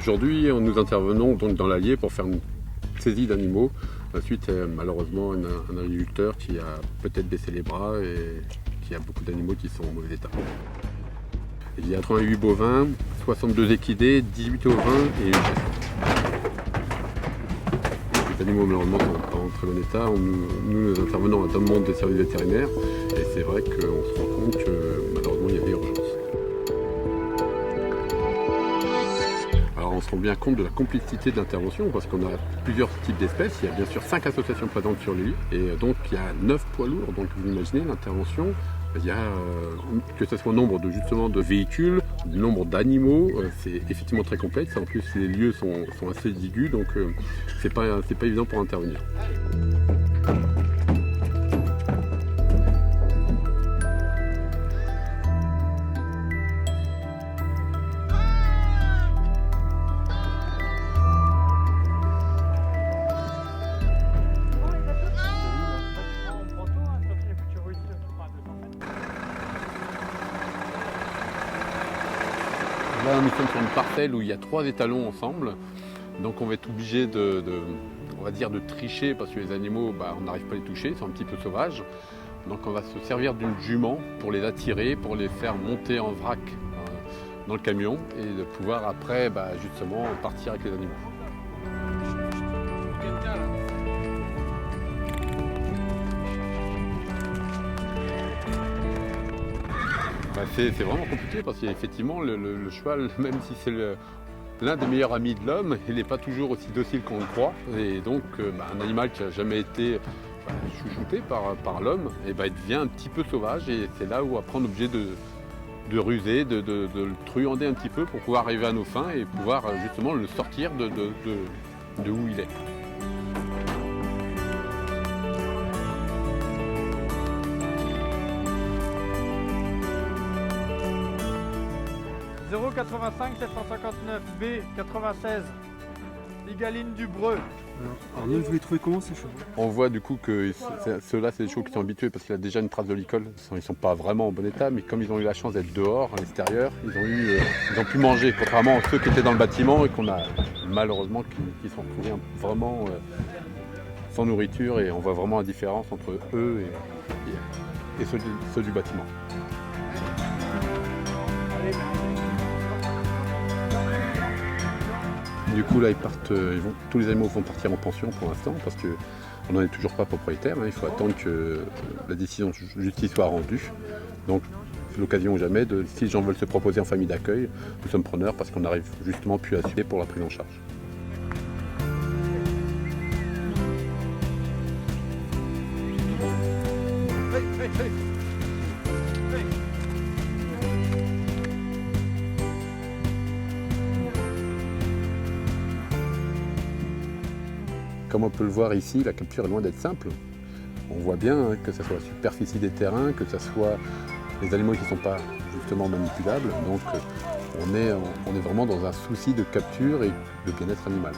Aujourd'hui, nous intervenons donc dans l'Allier pour faire une saisie d'animaux. Ensuite, malheureusement, un agriculteur qui a peut-être baissé les bras et qui a beaucoup d'animaux qui sont en mauvais état. Il y a 88 bovins, 62 équidés, 18 ovins et une chèvre. Les animaux malheureusement sont pas en très bon état. Nous intervenons à la demande des services vétérinaires et c'est vrai qu'on se rend compte que malheureusement il y avait urgence. Alors on se rend bien compte de la complexité de l'intervention parce qu'on a plusieurs types d'espèces. Il y a bien sûr 5 associations présentes sur l'île et donc il y a 9 poids lourds. Donc vous imaginez l'intervention. Il y a, que ce soit le nombre de véhicules, le nombre d'animaux, c'est effectivement très complexe. En plus, les lieux sont assez exigus, donc c'est pas évident pour intervenir. Là, nous sommes sur une parcelle où il y a 3 étalons ensemble. Donc on va être obligé de tricher parce que les animaux, on n'arrive pas à les toucher, ils sont un petit peu sauvages. Donc on va se servir d'une jument pour les attirer, pour les faire monter en vrac dans le camion et de pouvoir après justement partir avec les animaux. C'est vraiment compliqué parce qu'effectivement le cheval, même si c'est l'un des meilleurs amis de l'homme, il n'est pas toujours aussi docile qu'on le croit. Et donc un animal qui n'a jamais été chouchouté par l'homme, il devient un petit peu sauvage et c'est là où après on est obligé de ruser, de le truander un petit peu pour pouvoir arriver à nos fins et pouvoir justement le sortir de où il est. « 085 759 B 96 Ligaline du Breu. » Alors nous, vous les trouvez comment ces chevaux? On voit du coup que ceux-là, c'est des chevaux qui sont habitués parce qu'il a déjà une trace de licol. Ils ne sont pas vraiment en bon état, mais comme ils ont eu la chance d'être dehors, à l'extérieur, ils ont pu manger, contrairement à ceux qui étaient dans le bâtiment et qu'on a malheureusement qui sont retrouvés vraiment sans nourriture et on voit vraiment la différence entre eux et ceux du bâtiment. Du coup là tous les animaux vont partir en pension pour l'instant parce qu'on n'en est toujours pas propriétaire, il faut attendre que la décision de justice soit rendue. Donc c'est l'occasion ou jamais, si les gens veulent se proposer en famille d'accueil, nous sommes preneurs parce qu'on n'arrive justement plus à assurer pour la prise en charge. Comme on peut le voir ici, la capture est loin d'être simple. On voit bien que ce soit la superficie des terrains, que ce soit les animaux qui ne sont pas justement manipulables. Donc on est vraiment dans un souci de capture et de bien-être animal.